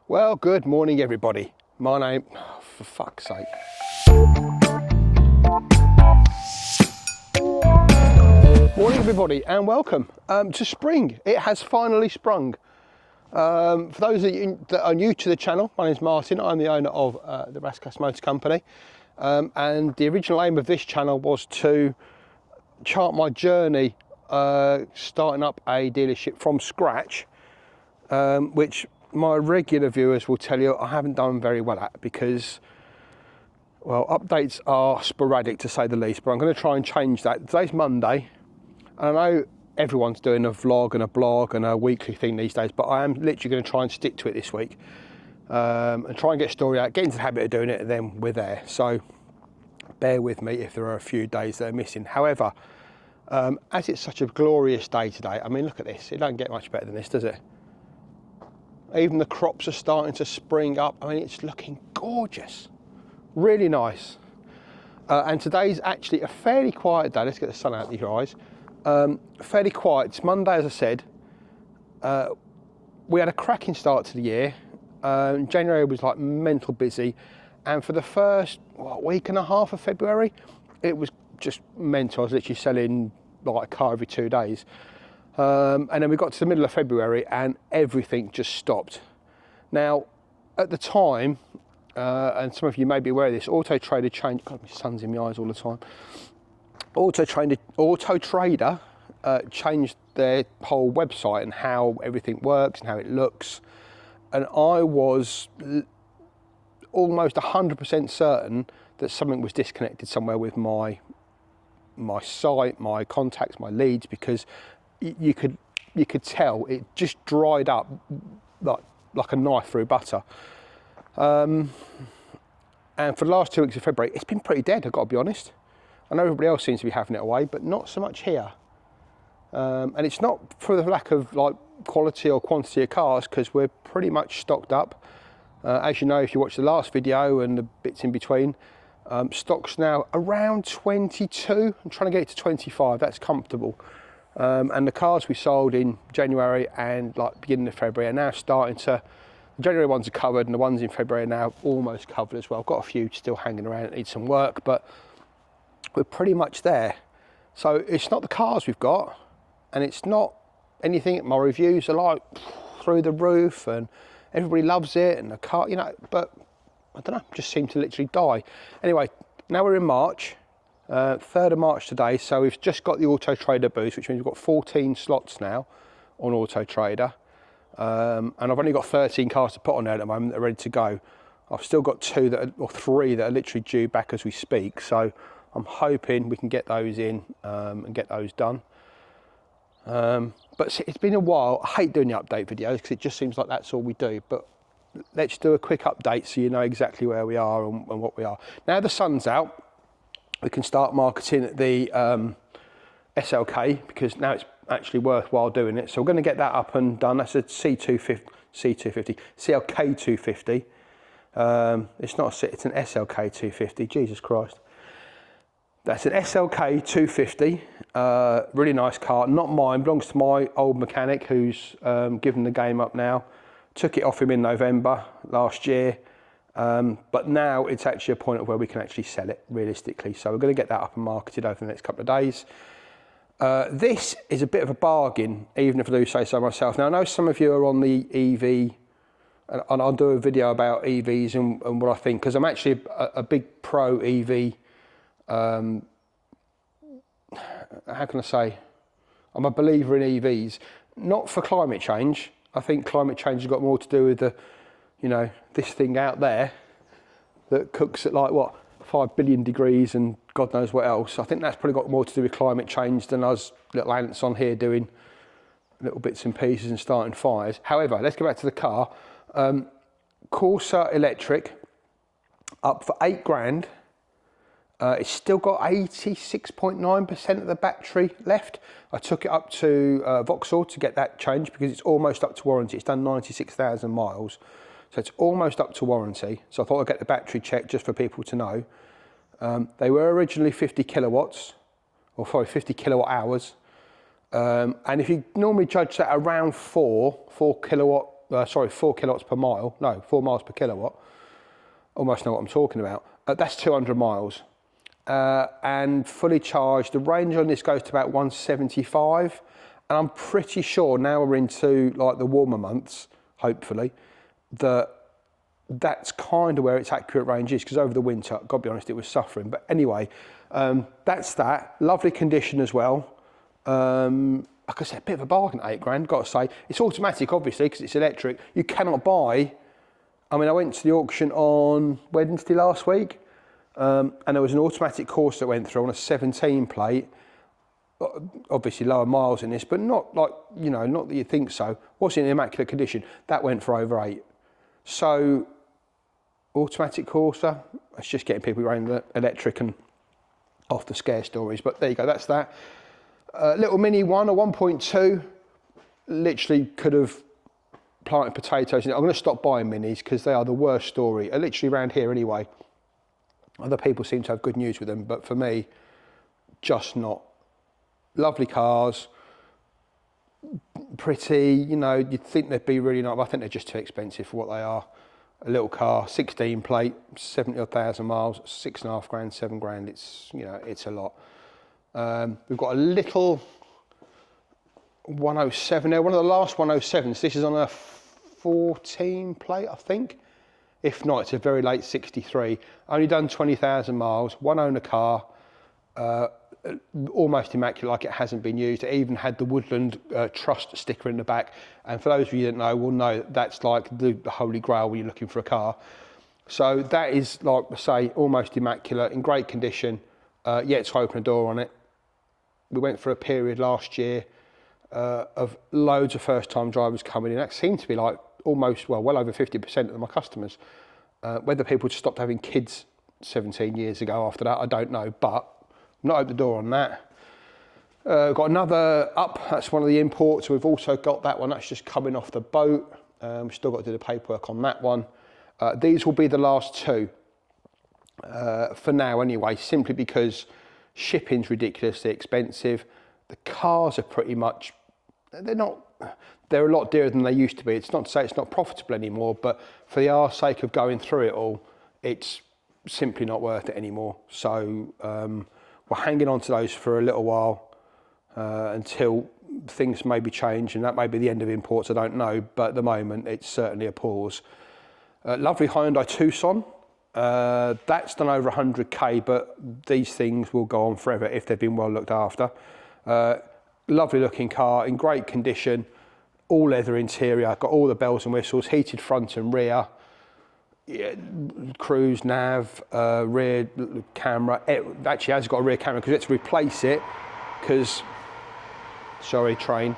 Well, good morning everybody. My name, oh, for fuck's sake. Morning everybody and welcome to spring. It has finally sprung. For those of you that are new to the channel, my name's Martin. I'm the owner of the Rascasse Motor Company. And the original aim of this channel was to chart my journey starting up a dealership from scratch, which my regular viewers will tell you I haven't done very well at because, well, updates are sporadic to say the least, but I'm going to try and change that. Today's Monday, and I know everyone's doing a vlog and a blog and a weekly thing these days, but I am literally going to try and stick to it this week and try and get a story out, get into the habit of doing it, and then we're there. So bear with me if there are a few days that are missing. However, as it's such a glorious day today, I mean, look at this. It don't get much better than this, does it? Even the crops are starting to spring up. I mean, it's looking gorgeous, really nice. And today's actually a fairly quiet day. Let's get the sun out of your eyes. Fairly quiet. It's Monday, as I said. We had a cracking start to the year. January was like mental busy. And for the first week and a half of February, it was just mental. I was literally selling like a car every 2 days. And then we got to the middle of February and everything just stopped. Now, at the time, and some of you may be aware of this, Auto Trader changed, God, my sun's in my eyes all the time. Auto Trader changed their whole website and how everything works and how it looks. And I was almost 100% certain that something was disconnected somewhere with my site, my contacts, my leads, because you could tell it just dried up like a knife through butter. And for the last 2 weeks of February, it's been pretty dead, I've got to be honest. I know everybody else seems to be having it away, but not so much here. And it's not for the lack of like quality or quantity of cars, because we're pretty much stocked up. As you know, if you watch the last video and the bits in between, stock's now around 22. I'm trying to get it to 25, that's comfortable. And the cars we sold in January and like beginning of February are now starting to, the January ones are covered and the ones in February are now almost covered as well. I've got a few still hanging around that need some work, but we're pretty much there. So it's not the cars we've got, and it's not anything. My reviews are like through the roof and everybody loves it, and the car, you know, but I don't know, just seem to literally die. Anyway, now we're in March. 3rd of March today, so we've just got the Auto Trader boost, which means we've got 14 slots now on Auto Trader, and I've only got 13 cars to put on there at the moment that are ready to go. I've still got 3 that are literally due back as we speak, so I'm hoping we can get those in and get those done. But it's been a while. I hate doing the update videos because it just seems like that's all we do, but let's do a quick update so you know exactly where we are and what we are. Now the sun's out, we can start marketing the SLK, because now it's actually worthwhile doing it. So we're going to get that up and done. That's a C250, CLK 250. It's not a, it's an SLK 250. Jesus Christ. That's an SLK 250. Really nice car. Not mine. Belongs to my old mechanic who's given the game up now. Took it off him in November last year. But now it's actually a point of where we can actually sell it realistically. So we're going to get that up and marketed over the next couple of days. This is a bit of a bargain, even if I do say so myself. Now I know some of you are on the EV, and I'll do a video about EVs and what I think, because I'm actually a big pro EV. How can I say? I'm a believer in EVs, not for climate change. I think climate change has got more to do with the, you know, this thing out there that cooks at like what, 5 billion degrees and God knows what else. I think that's probably got more to do with climate change than us little ants on here doing little bits and pieces and starting fires. However, let's go back to the car. Corsa electric, up for 8 grand. It's still got 86.9% of the battery left. I took it up to Vauxhall to get that changed because it's almost up to warranty. It's done 96,000 miles. So it's almost up to warranty. So I thought I'd get the battery checked just for people to know. They were originally 50 kilowatts, or sorry, 50 kilowatt hours. And if you normally judge that around 4 kilowatt sorry, 4 kilowatts per mile. No, 4 miles per kilowatt. Almost know what I'm talking about. That's 200 miles. And fully charged, the range on this goes to about 175. And I'm pretty sure now we're into like the warmer months, hopefully, that's kind of where its accurate range is, because over the winter, I've got to be honest, it was suffering. But anyway, that's that. Lovely condition as well. Like I said, a bit of a bargain at £8,000, got to say. It's automatic, obviously, because it's electric. You cannot buy. I mean, I went to the auction on Wednesday last week, and there was an automatic course that went through on a 17 plate. Obviously lower miles in this, but not like, you know, not that you think so. Was in immaculate condition. That went for over 8. So, automatic Corsa, it's just getting people around the electric and off the scare stories. But there you go, that's that. Little mini one, a 1.2, literally could have planted potatoes in it. I'm going to stop buying minis because they are the worst story, literally around here anyway. Other people seem to have good news with them, but for me, just not. Lovely cars, pretty, you know, you'd think they'd be really nice, but I think they're just too expensive for what they are. A little car, 16 plate, 70,000 miles, £6,500, £7,000, it's, you know, it's a lot. We've got a little 107 there, one of the last 107s. This is on a 14 plate, I think. If not, it's a very late 63. Only done 20,000 miles, one owner car, almost immaculate, like it hasn't been used. It even had the Woodland Trust sticker in the back. And for those of you that know, will know that's like the holy grail when you're looking for a car. So that is, like I say, almost immaculate, in great condition. Yet to open a door on it. We went for a period last year of loads of first-time drivers coming in. That seemed to be like almost, well over 50% of my customers. Whether people just stopped having kids 17 years ago after that, I don't know, but not opened the door on that. Got another up, that's one of the imports. We've also got that one, that's just coming off the boat. We've still got to do the paperwork on that one. These will be the last two for now anyway, simply because shipping's ridiculously expensive. The cars are pretty much, they're a lot dearer than they used to be. It's not to say it's not profitable anymore, but for the arse sake of going through it all, it's simply not worth it anymore. So we're hanging on to those for a little while until things maybe change, and that may be the end of imports, I don't know, but at the moment it's certainly a pause. Lovely Hyundai Tucson. That's done over 100k, but these things will go on forever if they've been well looked after. Lovely looking car, in great condition, all leather interior, got all the bells and whistles, heated front and rear, cruise, nav, rear camera. It actually has got a rear camera because we had to replace it because, sorry train,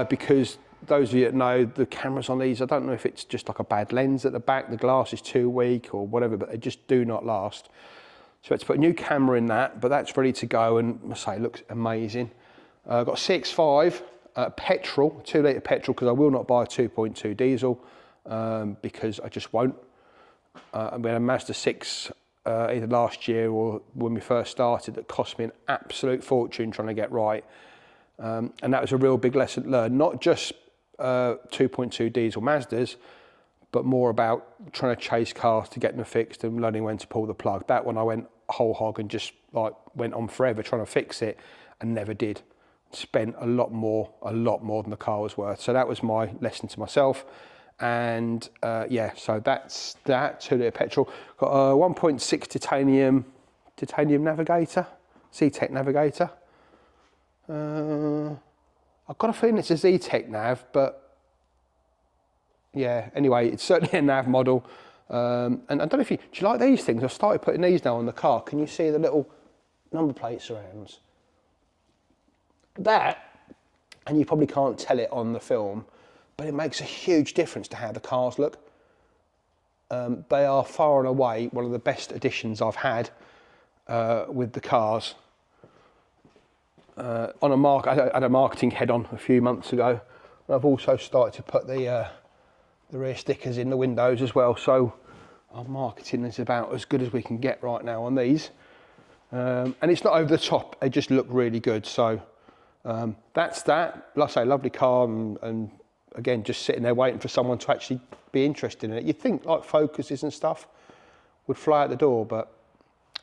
because those of you that know, the cameras on these, I don't know if it's just like a bad lens at the back, the glass is too weak or whatever, but they just do not last. So we had to put a new camera in that, but that's ready to go, and I say it looks amazing. Got a 6.5 petrol, 2 litre petrol, because I will not buy a 2.2 diesel because I just won't. We had a Mazda 6 either last year or when we first started that cost me an absolute fortune trying to get right. And that was a real big lesson learned, not just 2.2 diesel Mazdas, but more about trying to chase cars to get them fixed and learning when to pull the plug. That one I went whole hog and just like went on forever trying to fix it and never did. Spent a lot more than the car was worth. So that was my lesson to myself. And yeah, so that's that, 2 litre petrol. Got a 1.6 titanium Navigator, C-Tech Navigator. I've got a feeling it's a Z-Tech nav, but yeah, anyway, it's certainly a nav model. And I don't know if do you like these things? I've started putting these now on the car. Can you see the little number plate surrounds? That, and you probably can't tell it on the film, but it makes a huge difference to how the cars look. They are far and away one of the best additions I've had with the cars. I had a marketing head-on a few months ago. I've also started to put the rear stickers in the windows as well. So our marketing is about as good as we can get right now on these. And it's not over the top, they just look really good. So that's that. Like I say, lovely car and again, just sitting there waiting for someone to actually be interested in it. You'd think like Focuses and stuff would fly out the door, but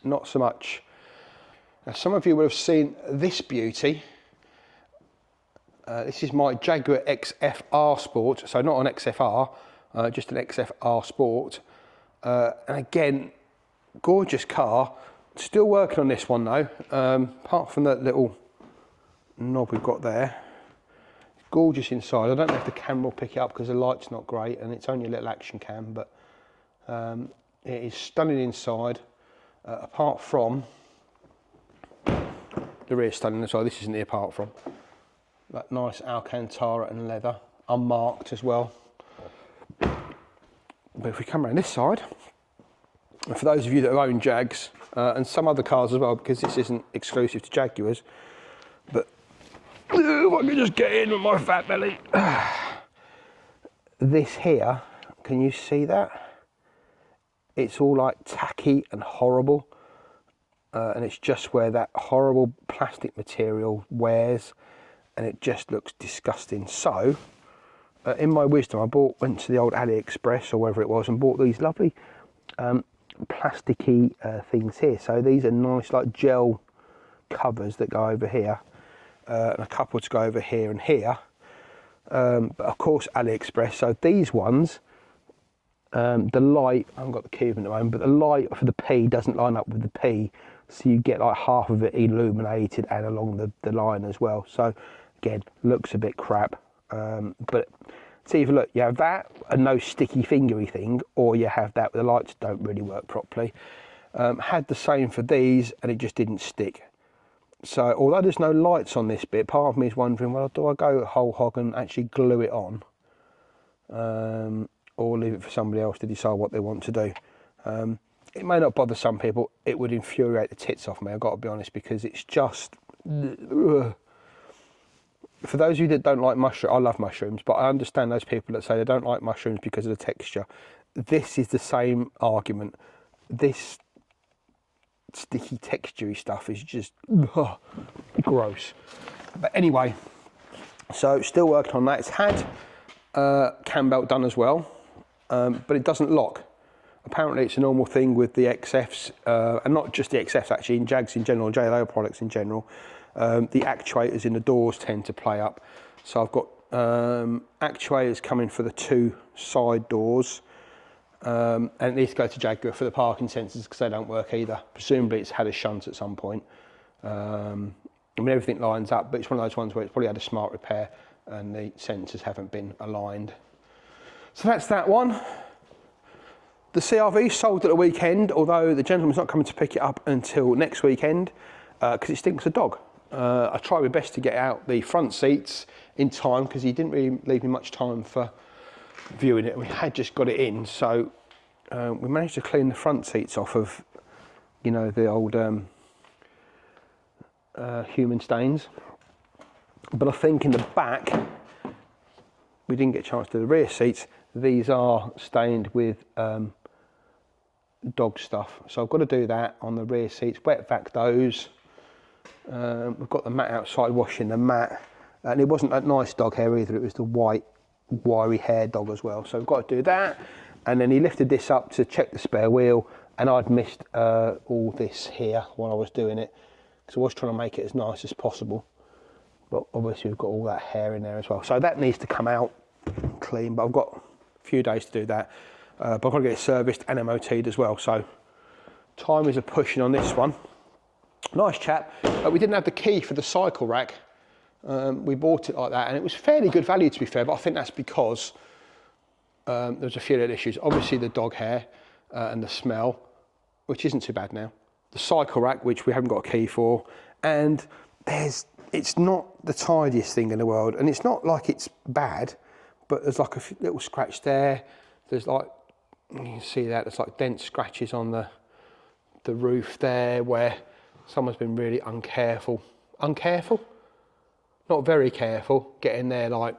not so much. Now, some of you will have seen this beauty. This is my Jaguar XFR Sport, so not an XFR, just an XFR Sport. And again, gorgeous car. Still working on this one though, apart from that little knob we've got there. Gorgeous inside. I don't know if the camera will pick it up because the light's not great and it's only a little action cam, but it is stunning inside, apart from the rear stunning as well. This isn't the apart from. That nice Alcantara and leather, unmarked as well. But if we come around this side, and for those of you that own Jags, and some other cars as well, because this isn't exclusive to Jaguars, but if I can just get in with my fat belly. This here, can you see that? It's all like tacky and horrible, and it's just where that horrible plastic material wears, and it just looks disgusting. So, in my wisdom, I went to the old AliExpress or wherever it was and bought these lovely plasticky things here. So these are nice like gel covers that go over here, and a couple to go over here and here. But of course AliExpress. So these ones, the light, I haven't got the cube at the moment, but the light for the P doesn't line up with the P, so you get like half of it illuminated and along the line as well. So again, looks a bit crap, but see, if you look, you have that and no sticky fingery thing, or you have that where the lights don't really work properly. Had the same for these and it just didn't stick. So although there's no lights on this bit, part of me is wondering, well, do I go whole hog and actually glue it on, or leave it for somebody else to decide what they want to do. It may not bother some people. It would infuriate the tits off me, I've got to be honest, because it's just ugh. For those of you that don't like mushrooms, I love mushrooms, but I understand those people that say they don't like mushrooms because of the texture. This is the same argument. This sticky textury stuff is just gross. But anyway, so still working on that. It's had cam belt done as well, but it doesn't lock. Apparently it's a normal thing with the XFs, and not just the XFs actually, in Jags in general, JLO products in general. The actuators in the doors tend to play up. So I've got actuators coming for the two side doors, and it needs to go to Jaguar for the parking sensors because they don't work either. Presumably it's had a shunt at some point. I mean, everything lines up, but it's one of those ones where it's probably had a smart repair and the sensors haven't been aligned. So that's that one. The CRV sold at the weekend, although the gentleman's not coming to pick it up until next weekend because it stinks of dog. I tried my best to get out the front seats in time because he didn't really leave me much time for viewing it. We had just got it in, so we managed to clean the front seats off of, you know, the old human stains. But I think in the back, we didn't get a chance to do the rear seats. These are stained with dog stuff, so I've got to do that on the rear seats, wet vac those. We've got the mat outside washing the mat, and it wasn't that nice dog hair either, it was the white wiry hair dog as well, so we've got to do that. And then he lifted this up to check the spare wheel, and I'd missed all this here while I was doing it because I was trying to make it as nice as possible, but obviously we've got all that hair in there as well, so that needs to come out clean. But I've got a few days to do that, but I've got to get it serviced and MOT'd as well, so time is a pushing on this one. Nice chap. We didn't have the key for the cycle rack. We bought it like that, and it was fairly good value to be fair, but I think that's because there was a few little issues. Obviously the dog hair and the smell, which isn't too bad now. The cycle rack, which we haven't got a key for, and it's not the tidiest thing in the world, and it's not like it's bad, but there's like a little scratch there. There's like, you can see that, there's like dent scratches on the roof there where someone's been really uncareful, not very careful, getting their like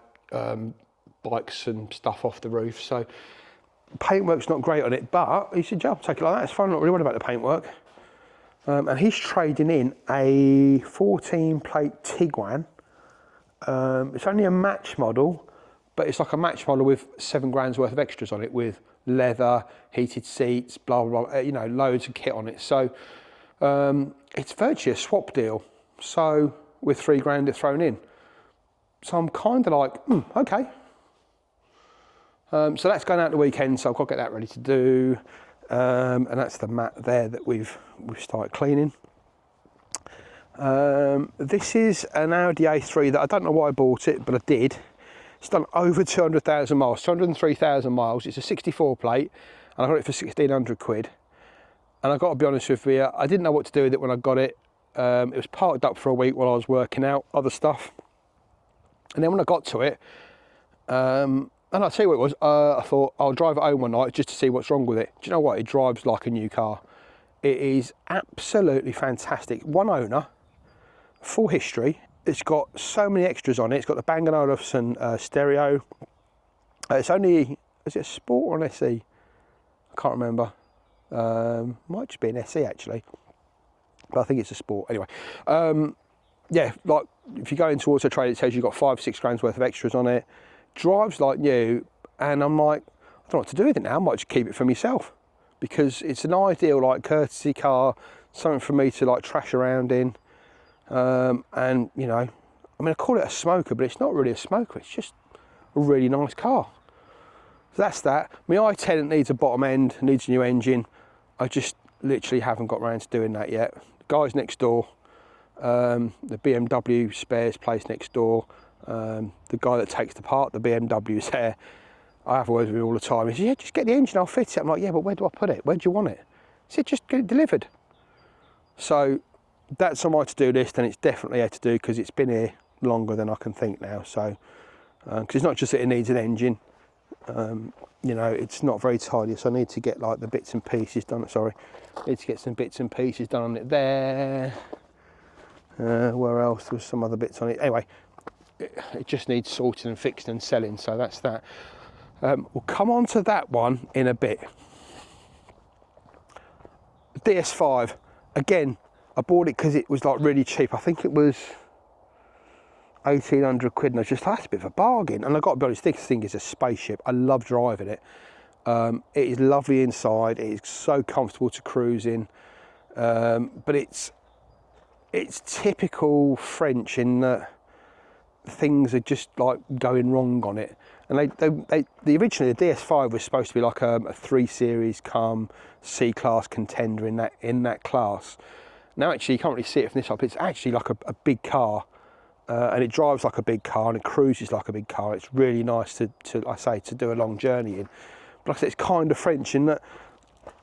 bikes and stuff off the roof. So paintwork's not great on it, but he said, yeah, I'll take it like that, it's fine, I'm not really worried about the paintwork. And he's trading in a 14 plate Tiguan. It's only a match model, but it's like a match model with £7 worth of extras on it, with leather, heated seats, blah, blah, blah, you know, loads of kit on it. So it's virtually a swap deal. So with £3 thrown in. So I'm kind of like, okay. So that's going out the weekend, so I've got to get that ready to do. And that's the mat there that we've started cleaning. This is an Audi A3 that I don't know why I bought it, but I did. It's done over 200,000 miles, 203,000 miles. It's a 64 plate, and I got it for 1,600 quid. And I've got to be honest with you, I didn't know what to do with it when I got it. It was parked up for a week while I was working out other stuff. And then when I got to it, and I'll tell you what it was, I thought I'll drive it home one night just to see what's wrong with it. Do you know what? It drives like a new car. It is absolutely fantastic. One owner, full history. It's got so many extras on it. It's got the Bang & Olufsen stereo. It's only, is it a Sport or an SE? I can't remember. Might just be an SE actually. But I think it's a Sport. Anyway, yeah, like if you go into Auto Trade, it tells you've got £5-6 worth of extras on it. Drives like new, and I'm like, I don't know what to do with it now. I might just keep it for myself, because it's an ideal like courtesy car, something for me to like trash around in. And you know, I mean, I call it a smoker, but it's not really a smoker. It's just a really nice car. So that's that. My i10 needs a bottom end, needs a new engine. I just literally haven't got around to doing that yet. The guys next door, the BMW spares place next door, the guy that takes apart the BMWs there, I have words with him all the time. He says, yeah, just get the engine, I'll fit it. I'm like, yeah, but where do I put it? Where do you want it? He said, just get it delivered. So that's on my to-do list, and it's definitely here to do because it's been here longer than I can think now. So, because it's not just that it needs an engine, you know, it's not very tidy, so I need to get like the bits and pieces done. Sorry, need to get some bits and pieces done on it there. Where else? There was some other bits on it. Anyway, it just needs sorting and fixing and selling. So that's that. We'll come on to that one in a bit. DS5 again. I bought it because it was like really cheap. I think it was 1,800 quid, and I just thought that's a bit of a bargain. And I got to be honest, this thing is a spaceship. I love driving it. It is lovely inside. It is so comfortable to cruise in. But it's typical French in that things are just like going wrong on it. And originally the DS5 was supposed to be like a 3 Series come C-class contender in that class. Now actually you can't really see it from this up. It's actually like a big car, and it drives like a big car, and it cruises like a big car. It's really nice to do a long journey in. But like I said, it's kind of French in that,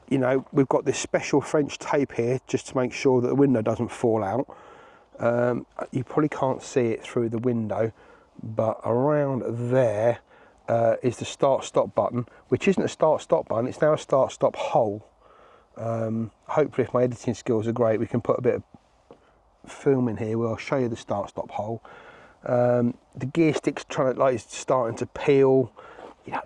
you know, we've got this special French tape here just to make sure that the window doesn't fall out. You probably can't see it through the window, but around there is the start-stop button, which isn't a start-stop button, it's now a start-stop hole. Hopefully, if my editing skills are great, we can put a bit of film in here where I'll show you the start-stop hole. The gear stick's it's starting to peel. You know,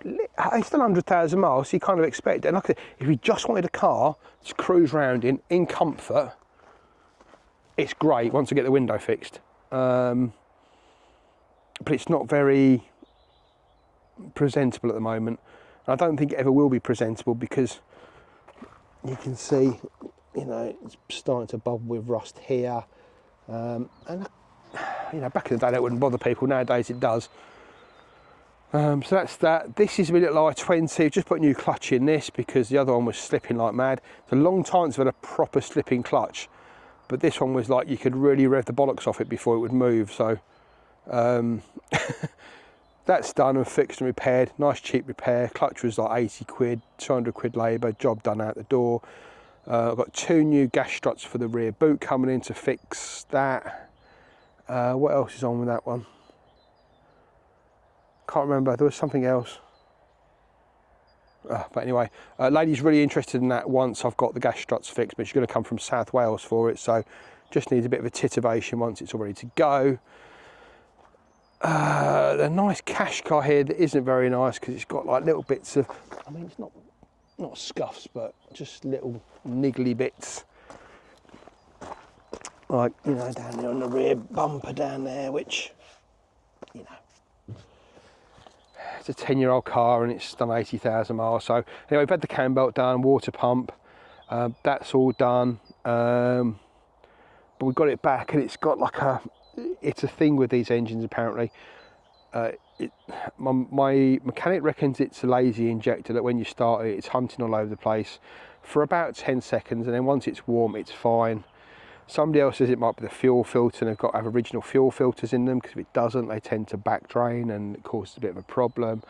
it's done 100,000 miles, so you kind of expect it. And like I said, if you just wanted a car to cruise around in comfort, it's great once I get the window fixed. But it's not very presentable at the moment. I don't think it ever will be presentable because you can see, you know, it's starting to bubble with rust here. And, you know, back in the day that wouldn't bother people. Nowadays it does. So that's that. This is my little i20. Just put a new clutch in this because the other one was slipping like mad. It's a long time since I've had a proper slipping clutch. But this one was like, you could really rev the bollocks off it before it would move. So that's done and fixed and repaired. Nice cheap repair. Clutch was like 80 quid, 200 quid labour, job done out the door. I've got 2 new gas struts for the rear boot coming in to fix that. What else is on with that one? Can't remember, there was something else. But anyway, lady's really interested in that once I've got the gas struts fixed, but she's going to come from South Wales for it, so just needs a bit of a titivation once it's all ready to go. A nice cash car here that isn't very nice because it's got like little bits of, I mean, it's not scuffs, but just little niggly bits, like, you know, down there on the rear bumper down there, which, you know, it's a 10-year-old car and it's done 80,000 miles. So anyway, we've had the cam belt done, water pump, that's all done. But we got it back, and it's got like it's a thing with these engines apparently. My mechanic reckons it's a lazy injector, that when you start it, it's hunting all over the place for about 10 seconds, and then once it's warm, it's fine. Somebody else says it might be the fuel filter, and they've got to have original fuel filters in them, because if it doesn't, they tend to back drain and it causes a bit of a problem.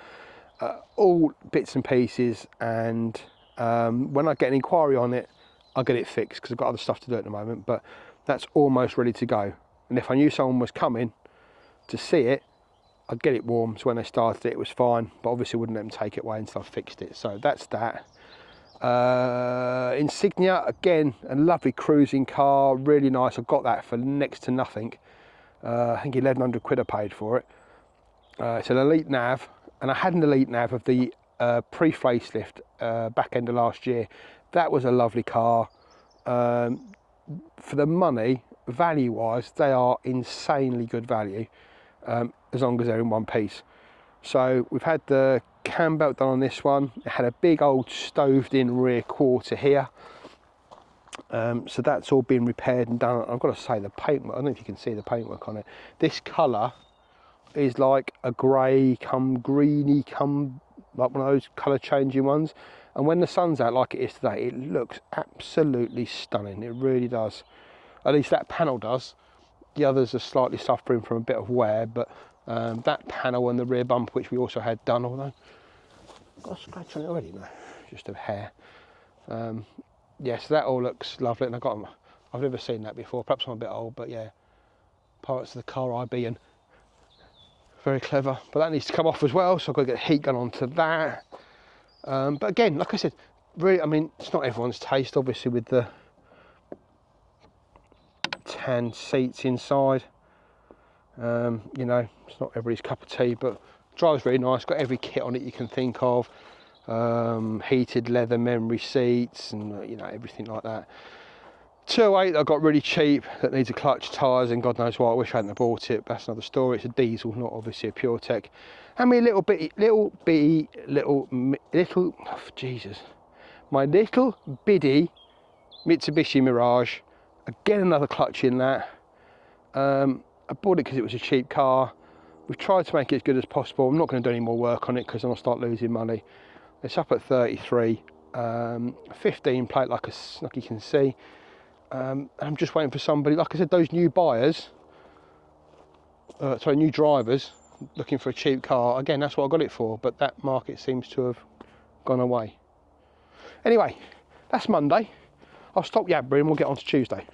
All bits and pieces, and when I get an inquiry on it, I'll get it fixed, because I've got other stuff to do at the moment, but that's almost ready to go. And if I knew someone was coming to see it, I'd get it warm, so when they started it, it was fine, but obviously wouldn't let them take it away until I fixed it. So that's that. Insignia, again, a lovely cruising car, really nice. I got that for next to nothing. I think 1,100 quid I paid for it. It's an Elite nav, and I had an Elite nav of the pre-facelift back end of last year. That was a lovely car. For the money, value-wise, they are insanely good value, as long as they're in one piece. So we've had the cam belt done on this one. It had a big old stoved in rear quarter here, so that's all been repaired and done. I've got to say, the paintwork, I don't know if you can see the paintwork on it, this colour is like a grey come greeny come, like one of those colour changing ones, and when the sun's out like it is today, it looks absolutely stunning. It really does. At least that panel does. The others are slightly suffering from a bit of wear, but that panel and the rear bumper, which we also had done, although I've got a scratch on it already, no, just a hair. Yeah, so that all looks lovely, and I've never seen that before. Perhaps I'm a bit old, but yeah, Pirates of the Caribbean, very clever. But that needs to come off as well, so I've got to get a heat gun onto that. But again, like I said, really, I mean, it's not everyone's taste, obviously, with the tan seats inside. You know, it's not everybody's cup of tea, but drives really nice. Got every kit on it you can think of. Heated leather memory seats, and you know, everything like that. 208 I got really cheap, that needs a clutch, tyres, and God knows what. I wish I hadn't bought it, but that's another story. It's a diesel, not obviously a pure tech. And me Jesus, my little biddy Mitsubishi Mirage. Again, another clutch in that. I bought it because it was a cheap car. We've tried to make it as good as possible. I'm not going to do any more work on it, because then I'll start losing money. It's up at 33, 15 plate, like you can see. I'm just waiting for somebody, like I said, those new buyers, new drivers looking for a cheap car. Again, that's what I got it for, but that market seems to have gone away. Anyway, that's Monday. I'll stop yabbering and we'll get on to Tuesday.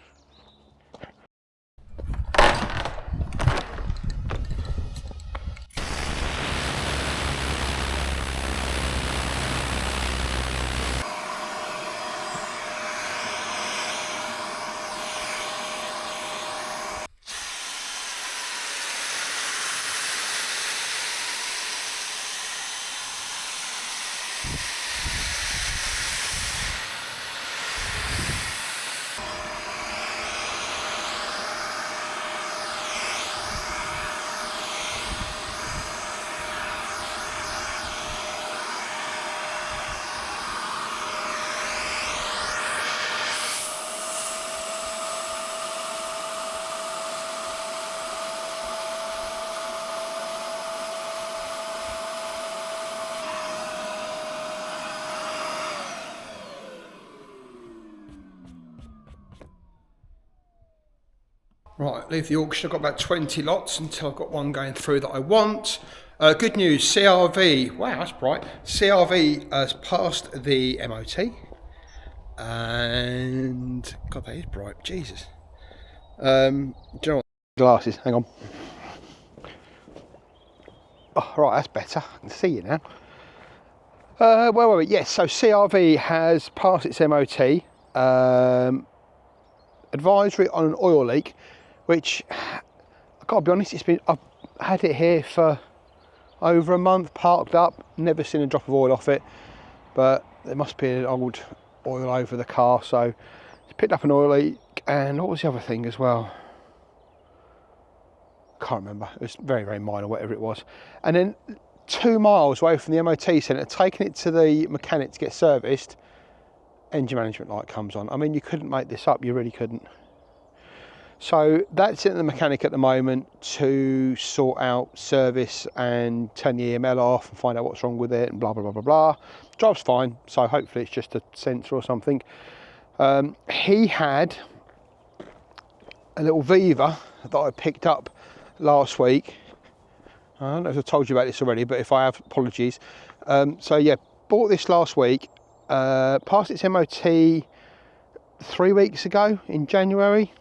Right, leave the auction. I've got about 20 lots until I've got one going through that I want. Good news, CRV, wow, that's bright. CRV has passed the MOT. And, God, that is bright, Jesus. Do you know what? Glasses, hang on. Oh, right, that's better. I can see you now. Where were we? Yes, so CRV has passed its MOT. Advisory on an oil leak, which, I've got to be honest, I've had it here for over a month, parked up, never seen a drop of oil off it, but there must be an old oil over the car, so it's picked up an oil leak. And what was the other thing as well? Can't remember. It was very, very minor, whatever it was. And then 2 miles away from the MOT centre, taking it to the mechanic to get serviced, engine management light comes on. I mean, you couldn't make this up, you really couldn't. So that's at the mechanic at the moment to sort out service and turn the EML off and find out what's wrong with it and blah, blah, blah, blah, blah. Job's fine, so hopefully it's just a sensor or something. He had a little Viva that I picked up last week. I don't know if I told you about this already, but if I have, apologies. So yeah, bought this last week, passed its MOT 3 weeks ago in January.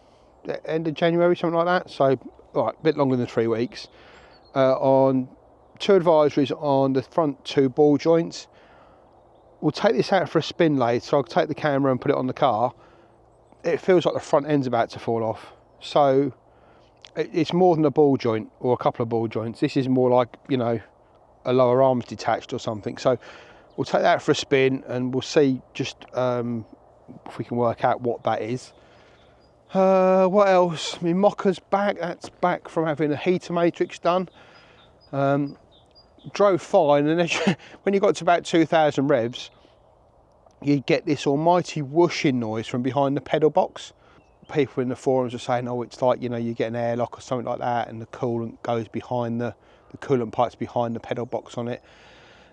End of January, something like that. So, right, a bit longer than 3 weeks. On 2 advisories on the front 2 ball joints. We'll take this out for a spin later, so I'll take the camera and put it on the car. It feels like the front end's about to fall off. So, it's more than a ball joint or a couple of ball joints. This is more like, you know, a lower arm's detached or something. So, we'll take that out for a spin and we'll see just if we can work out what that is. What else? I mean, Mokka's back. That's back from having a heater matrix done. Drove fine, and then when you got to about 2,000 revs, you get this almighty whooshing noise from behind the pedal box. People in the forums are saying, oh, it's like, you know, you get an airlock or something like that, and the coolant goes behind the coolant pipe's behind the pedal box on it.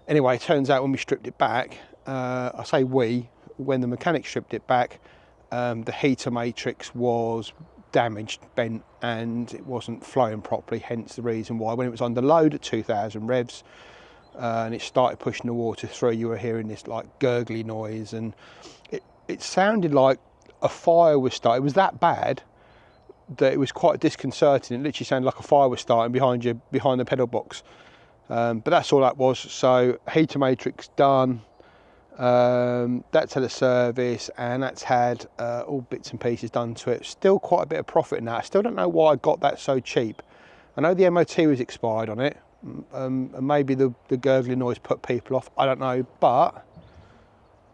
Anyway, it turns out when we stripped it back, I say when the mechanic stripped it back, the heater matrix was damaged, bent, and it wasn't flowing properly, hence the reason why when it was under load at 2,000 revs and it started pushing the water through, you were hearing this like gurgly noise, and it sounded like a fire was starting. It was that bad that it was quite disconcerting. It literally sounded like a fire was starting behind the pedal box, but that's all that was. So heater matrix done. That's had a service, and that's had all bits and pieces done to it. Still quite a bit of profit in that. I still don't know why I got that so cheap. I know the MOT was expired on it, and maybe the gurgling noise put people off, I don't know, but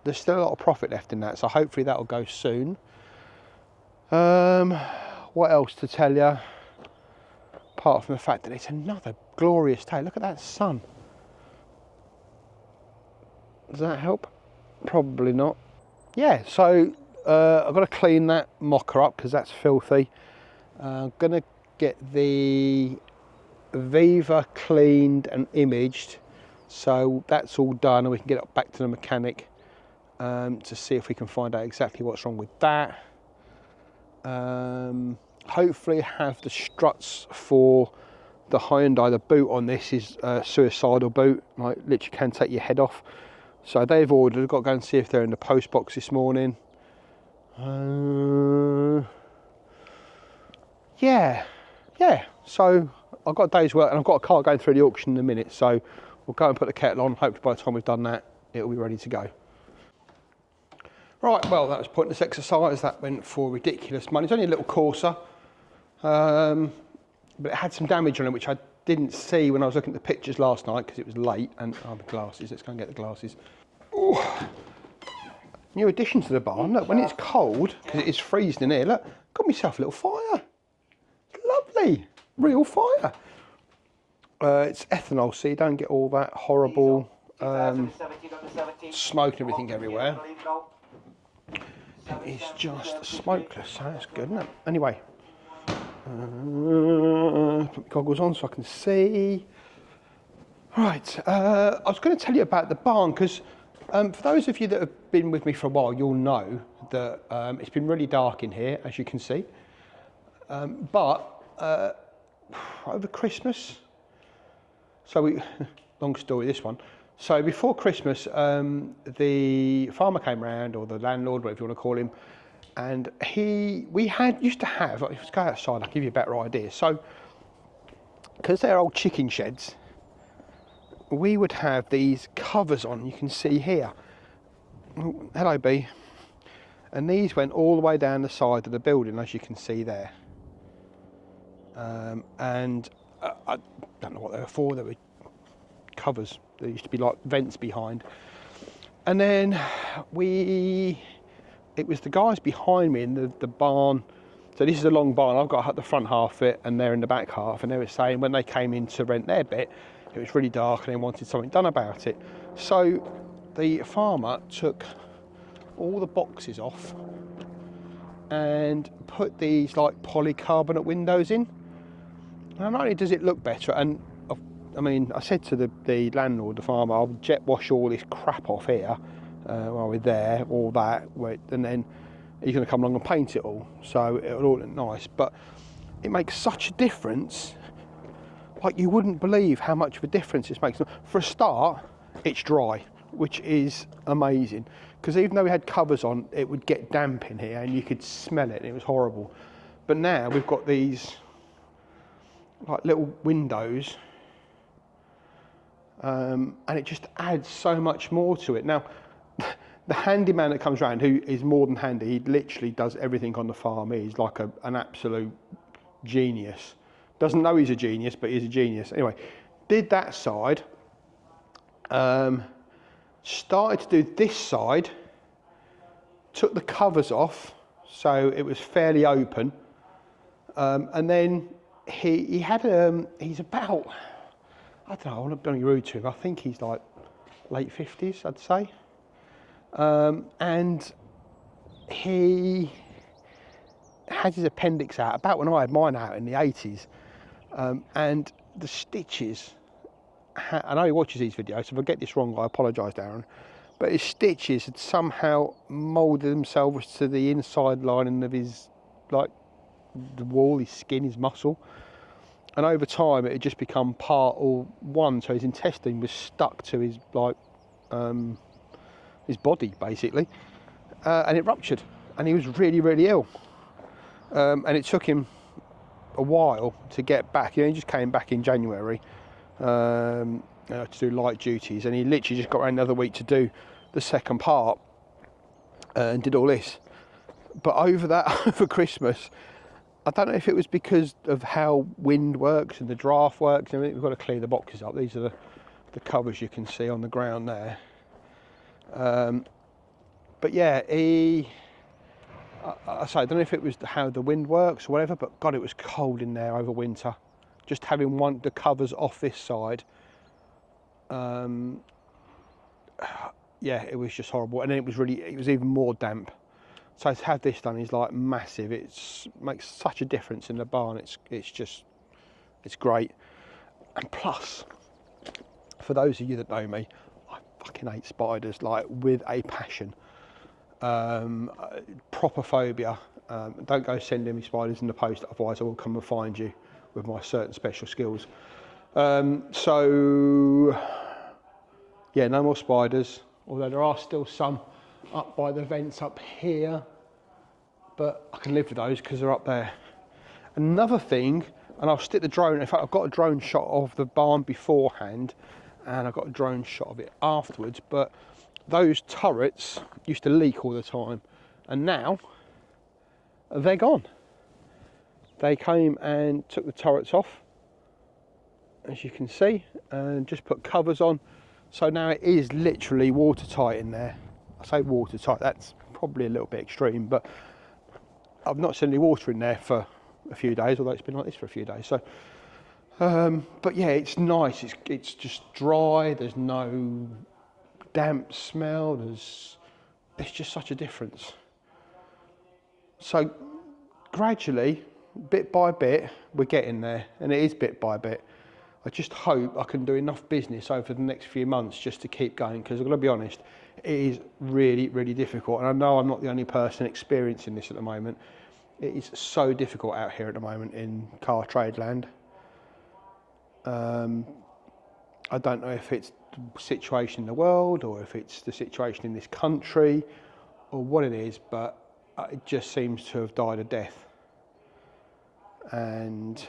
there's still a lot of profit left in that, so hopefully that'll go soon. What else to tell you, apart from the fact that it's another glorious day. Look at that sun. Does that help? Probably not. Yeah, so I've got to clean that Mokka up because that's filthy. I'm going to get the Viva cleaned and imaged, so that's all done, and we can get it back to the mechanic to see if we can find out exactly what's wrong with that. Hopefully have the struts for the Hyundai. The boot on this is a suicidal boot, like literally can take your head off. So they've ordered. I've got to go and see if they're in the post box this morning. Yeah. So I've got a day's work, and I've got a car going through the auction in a minute. So we'll go and put the kettle on. Hopefully by the time we've done that, it'll be ready to go. Right, well, that was pointless exercise. That went for ridiculous money. It's only a little Corsa, but it had some damage on it, which I didn't see when I was looking at the pictures last night because it was late. And the glasses, let's go and get the glasses. Ooh. New addition to the barn. Look, when it's cold, because it is freezing in here, look, got myself a little fire. Lovely, real fire. It's ethanol, so you don't get all that horrible smoke and everything everywhere. It is just smokeless, so that's good, isn't it? Anyway, put my goggles on so I can see. Right, I was going to tell you about the barn because for those of you that have been with me for a while, you'll know that it's been really dark in here, as you can see. But over Christmas, so long story this one. So before Christmas, the farmer came round, or the landlord, whatever you want to call him, and used to have, let's go outside, I'll give you a better idea. So, because they're old chicken sheds, we would have these covers on, you can see here. Oh, hello, B. And these went all the way down the side of the building, as you can see there. And I don't know what they were for, they were covers. There used to be like vents behind. And then it was the guys behind me in the barn. So this is a long barn, I've got the front half of it and they're in the back half, and they were saying when they came in to rent their bit, It was really dark and they wanted something done about it. So the farmer took all the boxes off and put these like polycarbonate windows in. And not only does it look better, and I mean, I said to the landlord, the farmer, I'll jet wash all this crap off here while we're there, all that, and then he's going to come along and paint it all, so it'll all look nice. But it makes such a difference, like you wouldn't believe how much of a difference this makes. For a start, it's dry, which is amazing, because even though we had covers on, it would get damp in here and you could smell it and it was horrible. But now we've got these like little windows, and it just adds so much more to it. Now, the handyman that comes around, who is more than handy, he literally does everything on the farm. He's like an absolute genius. Doesn't know he's a genius, but he's a genius. Anyway, did that side, started to do this side, took the covers off, so it was fairly open, and then he had he's about, I don't know, I want to be rude to him, I think he's like late 50s, I'd say. And he had his appendix out about when I had mine out in the 80s, and the stitches, I know he watches these videos, so if I get this wrong I apologise, Darren, but his stitches had somehow moulded themselves to the inside lining of his, like, the wall, his skin, his muscle, and over time it had just become part or one, so his intestine was stuck to his, like, his body basically, and it ruptured, and he was really, really ill, and it took him a while to get back. You know, he just came back in January to do light duties, and he literally just got around the other week to do the second part, and did all this. But over Christmas, I don't know if it was because of how wind works and the draft works. I mean, we've got to clear the boxes up. These are the covers you can see on the ground there. But yeah, I don't know if it was how the wind works or whatever, but God, it was cold in there over winter. Just having the covers off this side, yeah, it was just horrible. And then it was even more damp. So to have this done is like massive. It makes such a difference in the barn. It's great. And plus, for those of you that know me, I fucking hate spiders, like with a passion. Proper phobia. Don't go sending me spiders in the post, otherwise I will come and find you with my certain special skills. So yeah, no more spiders, although there are still some up by the vents up here, but I can live with those because they're up there. Another thing, and I'll stick the drone, in fact I've got a drone shot of the barn beforehand and I've got a drone shot of it afterwards, but those turrets used to leak all the time, and now they're gone. They came and took the turrets off, as you can see, and just put covers on, so now it is literally watertight in there. I say watertight, that's probably a little bit extreme, but I've not seen any water in there for a few days, although it's been like this for a few days. So, but yeah, it's nice. It's just dry. There's no damp smell. It's just such a difference. So gradually, bit by bit, we're getting there, and it is bit by bit. I just hope I can do enough business over the next few months just to keep going, because I've got to be honest, it is really, really difficult. And I know I'm not the only person experiencing this at the moment. It is so difficult out here at the moment in car trade land. I don't know if it's the situation in the world or if it's the situation in this country or what it is, but it just seems to have died a death. And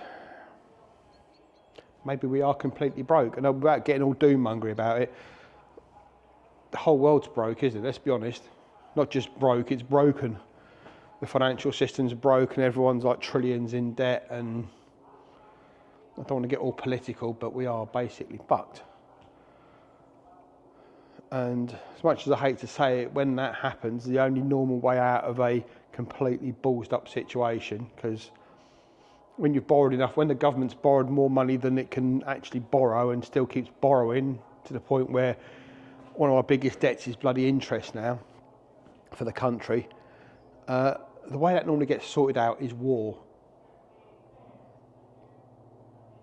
maybe we are completely broke. And without getting all doom-mongery about it, the whole world's broke, isn't it? Let's be honest. Not just broke, it's broken. The financial system's broken, everyone's like trillions in debt, and I don't want to get all political, but we are basically fucked. And as much as I hate to say it, when that happens, the only normal way out of a completely ballsed up situation, because when you've borrowed enough, when the government's borrowed more money than it can actually borrow and still keeps borrowing to the point where one of our biggest debts is bloody interest now for the country, the way that normally gets sorted out is war.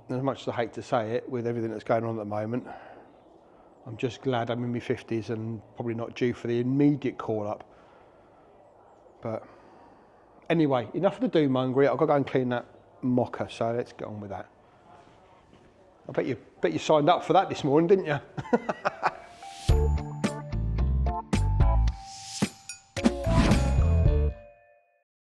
And as much as I hate to say it, with everything that's going on at the moment, I'm just glad I'm in my 50s and probably not due for the immediate call up. But anyway, enough of the doom mongering. I've got to go and clean that mocker, so let's get on with that. I bet you signed up for that this morning, didn't you?